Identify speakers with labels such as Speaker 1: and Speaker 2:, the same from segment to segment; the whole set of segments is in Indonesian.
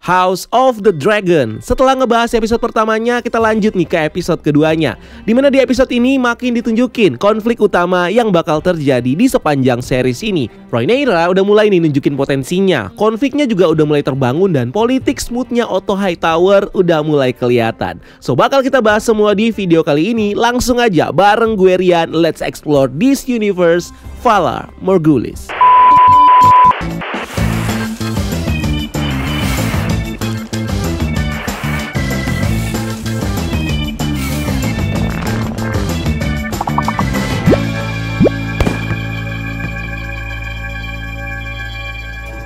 Speaker 1: House of the Dragon. Setelah ngebahas episode pertamanya, kita lanjut nih ke episode keduanya. Dimana di episode ini makin ditunjukin konflik utama yang bakal terjadi di sepanjang series ini. Rhaenyra udah mulai nih nunjukin potensinya. Konfliknya juga udah mulai terbangun dan politik smoothnya Otto Hightower udah mulai kelihatan. So bakal kita bahas semua di video kali ini. Langsung aja bareng gue Rian, let's explore this universe. Valar Morghulis.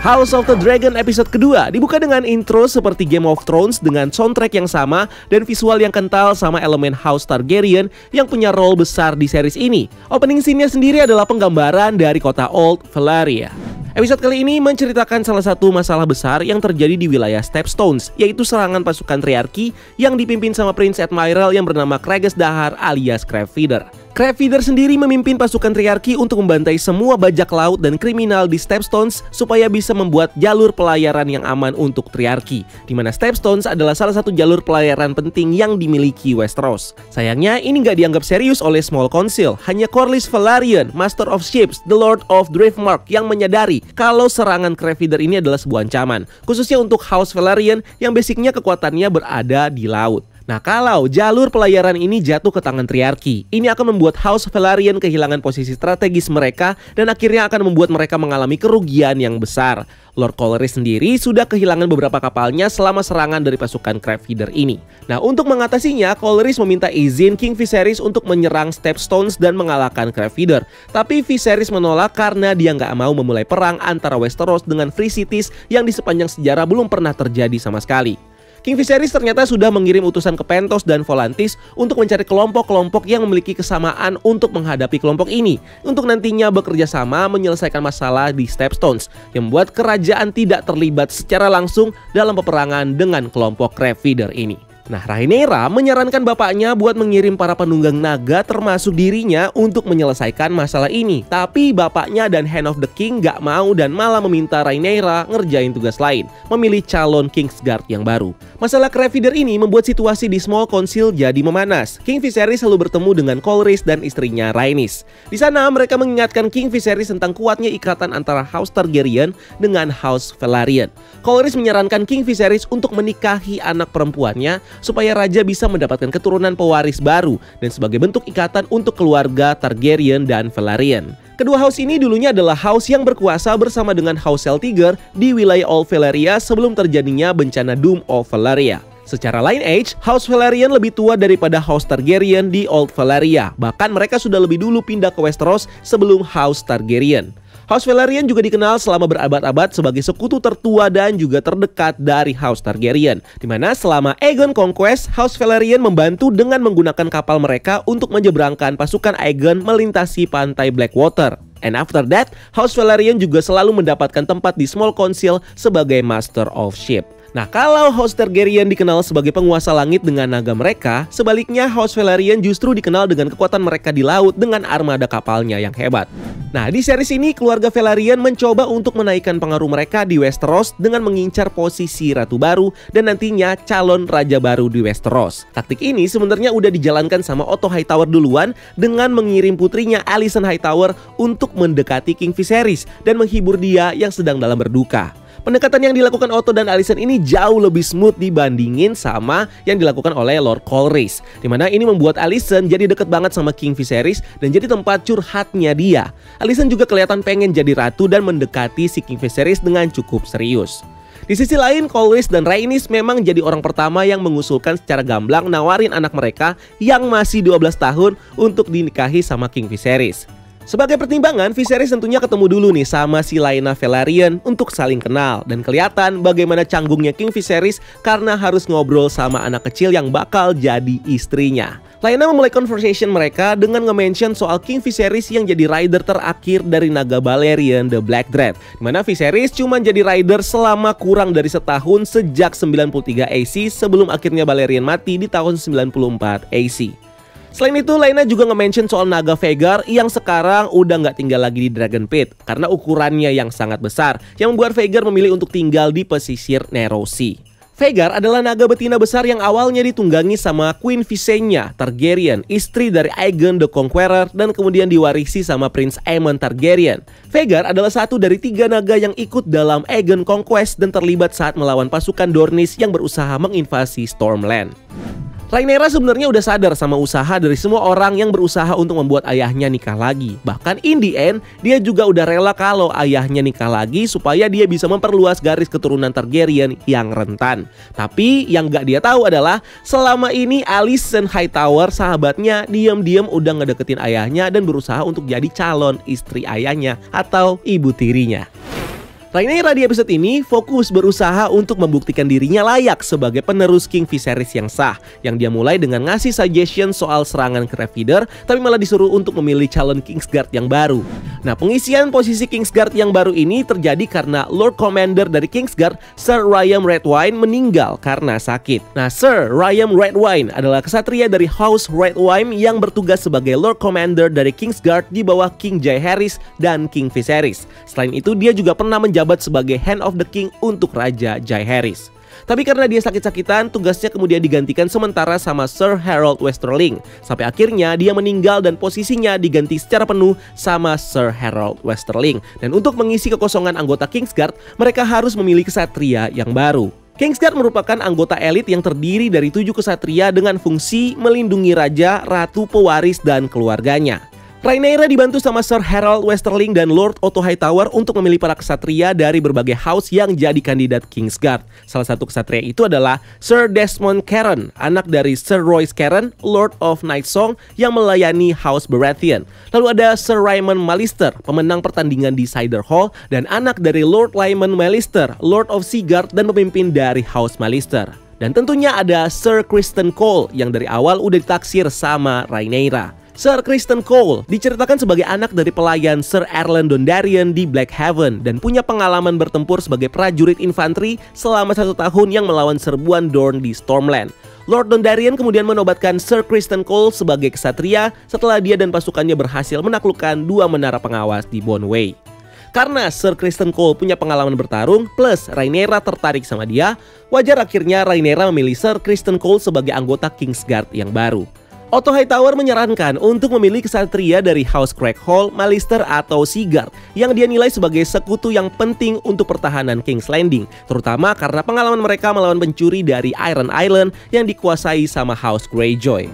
Speaker 1: House of the Dragon episode kedua dibuka dengan intro seperti Game of Thrones dengan soundtrack yang sama dan visual yang kental sama elemen House Targaryen yang punya role besar di series ini. Opening scene-nya sendiri adalah penggambaran dari kota Old Valyria. Episode kali ini menceritakan salah satu masalah besar yang terjadi di wilayah Stepstones, yaitu serangan pasukan Triarki yang dipimpin sama Prince Admiral yang bernama Craghas Dahar alias Crab Feeder. Crab Feeder sendiri memimpin pasukan Triarki untuk membantai semua bajak laut dan kriminal di Stepstones supaya bisa membuat jalur pelayaran yang aman untuk Triarki, di mana Stepstones adalah salah satu jalur pelayaran penting yang dimiliki Westeros. Sayangnya ini nggak dianggap serius oleh Small Council, hanya Corlys Velaryon, Master of Ships, The Lord of Driftmark yang menyadari kalau serangan Crab Feeder ini adalah sebuah ancaman, khususnya untuk House Velaryon yang basicnya kekuatannya berada di laut. Nah, kalau jalur pelayaran ini jatuh ke tangan Triarki, ini akan membuat House Velaryon kehilangan posisi strategis mereka dan akhirnya akan membuat mereka mengalami kerugian yang besar. Lord Corlys sendiri sudah kehilangan beberapa kapalnya selama serangan dari pasukan Crab Feeder ini. Nah, untuk mengatasinya, Corlys meminta izin King Viserys untuk menyerang Stepstones dan mengalahkan Crab Feeder. Tapi Viserys menolak karena dia nggak mau memulai perang antara Westeros dengan Free Cities yang di sepanjang sejarah belum pernah terjadi sama sekali. King Viserys ternyata sudah mengirim utusan ke Pentos dan Volantis untuk mencari kelompok-kelompok yang memiliki kesamaan untuk menghadapi kelompok ini, untuk nantinya bekerja sama menyelesaikan masalah di Stepstones yang membuat kerajaan tidak terlibat secara langsung dalam peperangan dengan kelompok Crab Feeder ini. Nah, Rhaenyra menyarankan bapaknya buat mengirim para penunggang naga termasuk dirinya untuk menyelesaikan masalah ini. Tapi bapaknya dan Hand of the King gak mau dan malah meminta Rhaenyra ngerjain tugas lain, memilih calon Kingsguard yang baru. Masalah Crab Feeder ini membuat situasi di Small Council jadi memanas. King Viserys selalu bertemu dengan Corlys dan istrinya Rhaenys. Di sana mereka mengingatkan King Viserys tentang kuatnya ikatan antara House Targaryen dengan House Velaryon. Corlys menyarankan King Viserys untuk menikahi anak perempuannya supaya raja bisa mendapatkan keturunan pewaris baru dan sebagai bentuk ikatan untuk keluarga Targaryen dan Velaryon. Kedua house ini dulunya adalah house yang berkuasa bersama dengan House Celtiger di wilayah Old Valyria sebelum terjadinya bencana Doom of Valyria. Secara lineage, House Velaryon lebih tua daripada House Targaryen di Old Valyria. Bahkan mereka sudah lebih dulu pindah ke Westeros sebelum House Targaryen. House Velaryon juga dikenal selama berabad-abad sebagai sekutu tertua dan juga terdekat dari House Targaryen, di mana selama Aegon Conquest, House Velaryon membantu dengan menggunakan kapal mereka untuk menyeberangkan pasukan Aegon melintasi pantai Blackwater. And after that, House Velaryon juga selalu mendapatkan tempat di Small Council sebagai Master of Ship. Nah, kalau House Targaryen dikenal sebagai penguasa langit dengan naga mereka, sebaliknya House Velaryon justru dikenal dengan kekuatan mereka di laut dengan armada kapalnya yang hebat. Nah, di series ini keluarga Velaryon mencoba untuk menaikkan pengaruh mereka di Westeros dengan mengincar posisi ratu baru dan nantinya calon raja baru di Westeros. Taktik ini sebenarnya udah dijalankan sama Otto Hightower duluan dengan mengirim putrinya Alicent Hightower untuk mendekati King Viserys dan menghibur dia yang sedang dalam berduka. Pendekatan yang dilakukan Otto dan Alicent ini jauh lebih smooth dibandingin sama yang dilakukan oleh Lord Corlys, dimana ini membuat Alicent jadi deket banget sama King Viserys dan jadi tempat curhatnya dia. Alicent juga kelihatan pengen jadi ratu dan mendekati si King Viserys dengan cukup serius. Di sisi lain, Corlys dan Rhaenys memang jadi orang pertama yang mengusulkan secara gamblang nawarin anak mereka yang masih 12 tahun untuk dinikahi sama King Viserys. Sebagai pertimbangan, Viserys tentunya ketemu dulu nih sama si Laena Velaryon untuk saling kenal dan kelihatan bagaimana canggungnya King Viserys karena harus ngobrol sama anak kecil yang bakal jadi istrinya. Laena memulai conversation mereka dengan nge-mention soal King Viserys yang jadi rider terakhir dari naga Balerion The Black Dread, dimana Viserys cuma jadi rider selama kurang dari setahun sejak 93 AC sebelum akhirnya Balerion mati di tahun 94 AC. Selain itu, Laena juga nge-mention soal naga Vhagar yang sekarang udah nggak tinggal lagi di Dragon Pit karena ukurannya yang sangat besar, yang membuat Vhagar memilih untuk tinggal di pesisir Narrow Sea. Vhagar adalah naga betina besar yang awalnya ditunggangi sama Queen Visenya Targaryen, istri dari Aegon the Conqueror, dan kemudian diwarisi sama Prince Aemon Targaryen. Vhagar adalah satu dari 3 naga yang ikut dalam Aegon Conquest dan terlibat saat melawan pasukan Dornish yang berusaha menginvasi Stormland. Rhaenyra sebenarnya udah sadar sama usaha dari semua orang yang berusaha untuk membuat ayahnya nikah lagi. Bahkan in the end, dia juga udah rela kalau ayahnya nikah lagi supaya dia bisa memperluas garis keturunan Targaryen yang rentan. Tapi yang gak dia tahu adalah selama ini Alicent Hightower, sahabatnya, diam-diam udah ngedeketin ayahnya dan berusaha untuk jadi calon istri ayahnya atau ibu tirinya. Rhaenyra di episode ini fokus berusaha untuk membuktikan dirinya layak sebagai penerus King Viserys yang sah, yang dia mulai dengan ngasih suggestion soal serangan ke Red Feather, tapi malah disuruh untuk memilih calon Kingsguard yang baru. Nah, pengisian posisi Kingsguard yang baru ini terjadi karena Lord Commander dari Kingsguard, Sir Ryam Redwyne, meninggal karena sakit. Nah, Sir Ryam Redwyne adalah kesatria dari House Redwyne yang bertugas sebagai Lord Commander dari Kingsguard di bawah King Jaehaerys dan King Viserys. Selain itu, dia juga pernah menjabat sebagai Hand of the King untuk Raja Jaehaerys. Tapi karena dia sakit-sakitan, tugasnya kemudian digantikan sementara sama Sir Harold Westerling. Sampai akhirnya dia meninggal dan posisinya diganti secara penuh sama Sir Harold Westerling. Dan untuk mengisi kekosongan anggota Kingsguard, mereka harus memilih kesatria yang baru. Kingsguard merupakan anggota elit yang terdiri dari 7 kesatria dengan fungsi melindungi raja, ratu, pewaris, dan keluarganya. Rhaenyra dibantu sama Sir Harold Westerling dan Lord Otto Hightower untuk memilih para kesatria dari berbagai house yang jadi kandidat Kingsguard. Salah satu kesatria itu adalah Sir Desmond Caron, anak dari Sir Royce Caron, Lord of Nightsong yang melayani House Baratheon. Lalu ada Sir Raymond Malister, pemenang pertandingan di Cider Hall, dan anak dari Lord Lyman Malister, Lord of Seaguard dan pemimpin dari House Malister. Dan tentunya ada Sir Criston Cole yang dari awal udah ditaksir sama Rhaenyra. Sir Criston Cole diceritakan sebagai anak dari pelayan Sir Erlen Dondarrion di Blackhaven dan punya pengalaman bertempur sebagai prajurit infanteri selama 1 tahun yang melawan serbuan Dorne di Stormland. Lord Dondarrion kemudian menobatkan Sir Criston Cole sebagai kesatria setelah dia dan pasukannya berhasil menaklukkan 2 menara pengawas di Bonway. Karena Sir Criston Cole punya pengalaman bertarung plus Rhaenyra tertarik sama dia, wajar akhirnya Rhaenyra memilih Sir Criston Cole sebagai anggota Kingsguard yang baru. Otto Hightower menyarankan untuk memilih kesatria dari House Craighall, Malister, atau Seaguard yang dia nilai sebagai sekutu yang penting untuk pertahanan King's Landing, terutama karena pengalaman mereka melawan pencuri dari Iron Island yang dikuasai sama House Greyjoy.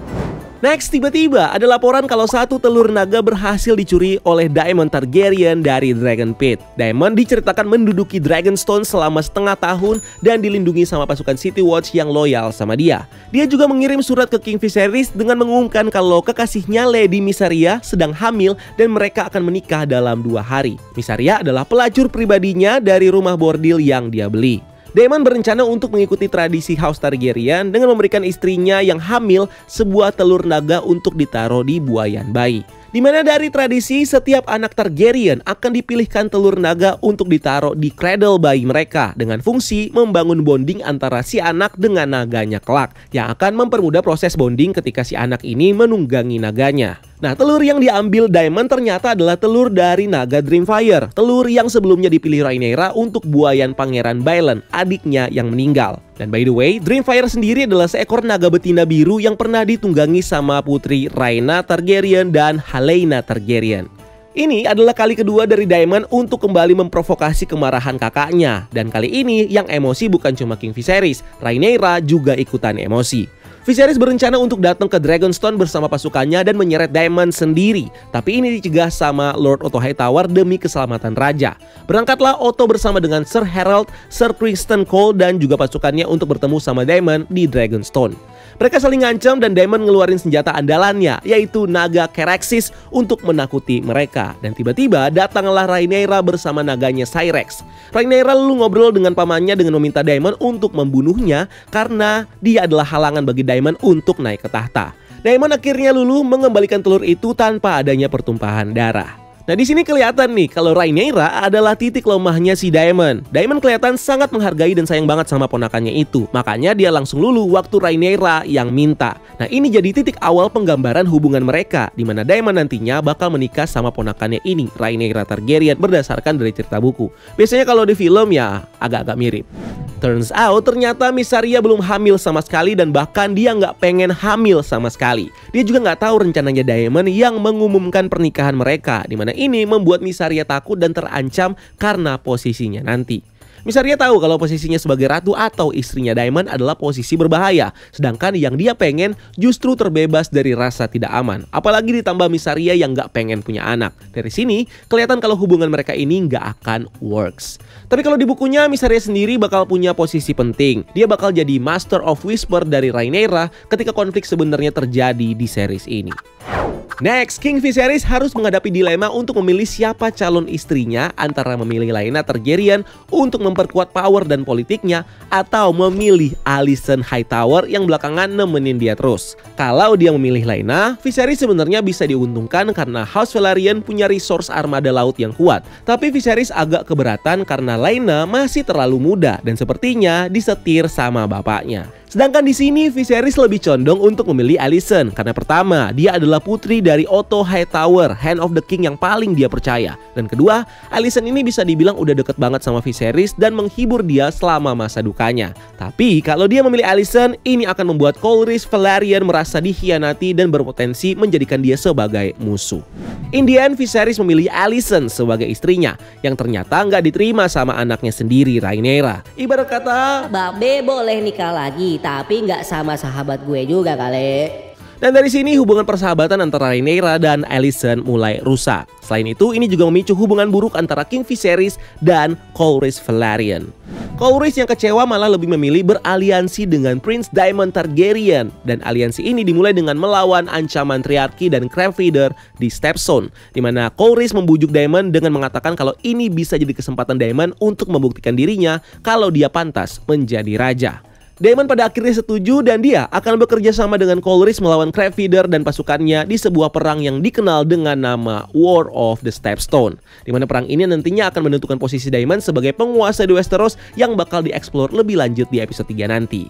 Speaker 1: Next, tiba-tiba ada laporan kalau 1 telur naga berhasil dicuri oleh Daemon Targaryen dari Dragon Pit. Daemon diceritakan menduduki Dragonstone selama setengah tahun dan dilindungi sama pasukan City Watch yang loyal sama dia. Dia juga mengirim surat ke King Viserys dengan mengumumkan kalau kekasihnya Lady Mysaria sedang hamil dan mereka akan menikah dalam 2 hari. Mysaria adalah pelacur pribadinya dari rumah bordil yang dia beli. Daemon berencana untuk mengikuti tradisi House Targaryen dengan memberikan istrinya yang hamil sebuah telur naga untuk ditaruh di buayan bayi. Di mana dari tradisi setiap anak Targaryen akan dipilihkan telur naga untuk ditaruh di cradle bayi mereka dengan fungsi membangun bonding antara si anak dengan naganya kelak yang akan mempermudah proses bonding ketika si anak ini menunggangi naganya. Nah, telur yang diambil Daemon ternyata adalah telur dari naga Dreamfire, telur yang sebelumnya dipilih Rhaenyra untuk buayan Pangeran Baelon, adiknya yang meninggal. Dan by the way, Dreamfire sendiri adalah seekor naga betina biru yang pernah ditunggangi sama putri Rhaena Targaryen dan Helaena Targaryen. Ini adalah kali kedua dari Daemon untuk kembali memprovokasi kemarahan kakaknya. Dan kali ini yang emosi bukan cuma King Viserys, Rhaenyra juga ikutan emosi. Viserys berencana untuk datang ke Dragonstone bersama pasukannya dan menyeret Daemon sendiri. Tapi ini dicegah sama Lord Otto Hightower demi keselamatan raja. Berangkatlah Otto bersama dengan Sir Harold, Sir Criston Cole dan juga pasukannya untuk bertemu sama Daemon di Dragonstone. Mereka saling ngancam dan Daemon ngeluarin senjata andalannya, yaitu naga Caraxes untuk menakuti mereka. Dan tiba-tiba datanglah Rhaenyra bersama naganya Syrax. Rhaenyra lalu ngobrol dengan pamannya dengan meminta Daemon untuk membunuhnya karena dia adalah halangan bagi Daemon untuk naik ke tahta. Daemon akhirnya luluh mengembalikan telur itu tanpa adanya pertumpahan darah. Nah di sini kelihatan nih kalau Rhaenyra adalah titik lemahnya si Daemon. Daemon kelihatan sangat menghargai dan sayang banget sama ponakannya itu. Makanya dia langsung luluh waktu Rhaenyra yang minta. Nah ini jadi titik awal penggambaran hubungan mereka, di mana Daemon nantinya bakal menikah sama ponakannya ini, Rhaenyra Targaryen, berdasarkan dari cerita buku. Biasanya kalau di film ya agak-agak mirip. Turns out ternyata Mysaria belum hamil sama sekali dan bahkan dia nggak pengen hamil sama sekali. Dia juga nggak tahu rencananya Daemon yang mengumumkan pernikahan mereka, di mana ini membuat Mysaria takut dan terancam karena posisinya nanti. Mysaria tahu kalau posisinya sebagai ratu atau istrinya Daemon adalah posisi berbahaya, sedangkan yang dia pengen justru terbebas dari rasa tidak aman. Apalagi ditambah Mysaria yang nggak pengen punya anak. Dari sini kelihatan kalau hubungan mereka ini nggak akan works. Tapi kalau di bukunya Mysaria sendiri bakal punya posisi penting. Dia bakal jadi Master of Whisper dari Rhaenyra ketika konflik sebenarnya terjadi di series ini. Next, King Viserys harus menghadapi dilema untuk memilih siapa calon istrinya antara memilih Laena Targaryen untuk memperkuat power dan politiknya atau memilih Alicent Hightower yang belakangan nemenin dia terus. Kalau dia memilih Laena, Viserys sebenarnya bisa diuntungkan karena House Velaryon punya resource armada laut yang kuat. Tapi Viserys agak keberatan karena Laena masih terlalu muda dan sepertinya disetir sama bapaknya. Sedangkan di sini Viserys lebih condong untuk memilih Alicent karena pertama, dia adalah putri dari Otto Hightower, Hand of the King yang paling dia percaya. Dan kedua, Alicent ini bisa dibilang udah deket banget sama Viserys dan menghibur dia selama masa dukanya. Tapi kalau dia memilih Alicent, ini akan membuat Corlys Velaryon merasa dikhianati dan berpotensi menjadikan dia sebagai musuh. In the end, Viserys memilih Alicent sebagai istrinya, yang ternyata nggak diterima sama anaknya sendiri, Rhaenyra. Ibarat kata,
Speaker 2: Babe boleh nikah lagi, tapi nggak sama sahabat gue juga kali.
Speaker 1: Dan dari sini hubungan persahabatan antara Rhaenyra dan Alicent mulai rusak. Selain itu, ini juga memicu hubungan buruk antara King Viserys dan Corlys Velaryon. Corlys yang kecewa malah lebih memilih beraliansi dengan Prince Daemon Targaryen. Dan aliansi ini dimulai dengan melawan ancaman triarki dan crab feeder di Stepstone, di mana Corlys membujuk Daemon dengan mengatakan kalau ini bisa jadi kesempatan Daemon untuk membuktikan dirinya kalau dia pantas menjadi raja. Daemon pada akhirnya setuju dan dia akan bekerja sama dengan Corlys melawan crab feeder dan pasukannya di sebuah perang yang dikenal dengan nama War of the Stepstone, di mana perang ini nantinya akan menentukan posisi Daemon sebagai penguasa di Westeros yang bakal dieksplor lebih lanjut di episode 3 nanti.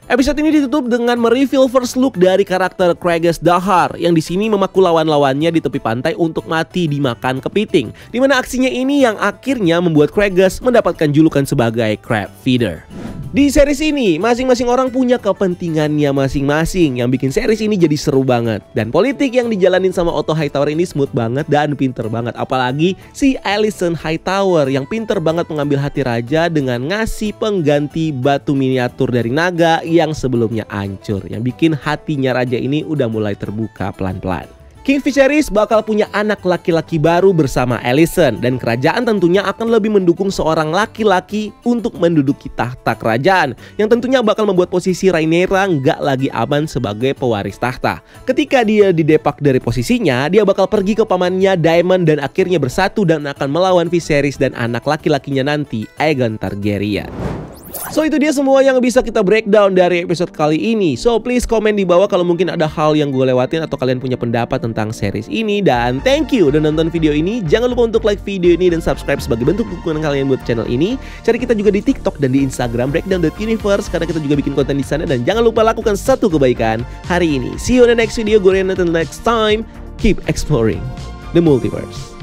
Speaker 1: Episode ini ditutup dengan mereveal first look dari karakter Craghas Dahar yang di sini memaku lawan-lawannya di tepi pantai untuk mati dimakan kepiting. Di mana aksinya ini yang akhirnya membuat Craghas mendapatkan julukan sebagai Crab Feeder. Di series ini, masing-masing orang punya kepentingannya masing-masing yang bikin series ini jadi seru banget. Dan politik yang dijalanin sama Otto Hightower ini smooth banget dan pinter banget. Apalagi si Alicent Hightower yang pinter banget mengambil hati raja dengan ngasih pengganti batu miniatur dari naga yang sebelumnya hancur, yang bikin hatinya raja ini udah mulai terbuka pelan-pelan. King Viserys bakal punya anak laki-laki baru bersama Alicent dan kerajaan tentunya akan lebih mendukung seorang laki-laki untuk menduduki tahta kerajaan yang tentunya bakal membuat posisi Rhaenyra nggak lagi aman sebagai pewaris tahta. Ketika dia didepak dari posisinya, dia bakal pergi ke pamannya Daemon dan akhirnya bersatu dan akan melawan Viserys dan anak laki-lakinya nanti, Aegon Targaryen. So itu dia semua yang bisa kita breakdown dari episode kali ini. So please komen di bawah kalau mungkin ada hal yang gue lewatin atau kalian punya pendapat tentang series ini. Dan thank you udah nonton video ini. Jangan lupa untuk like video ini dan subscribe sebagai bentuk dukungan kalian buat channel ini. Cari kita juga di TikTok dan di Instagram breakdown.universe karena kita juga bikin konten di sana. Dan jangan lupa lakukan satu kebaikan hari ini. See you on the next video. Gue Rian, until next time. Keep exploring the multiverse.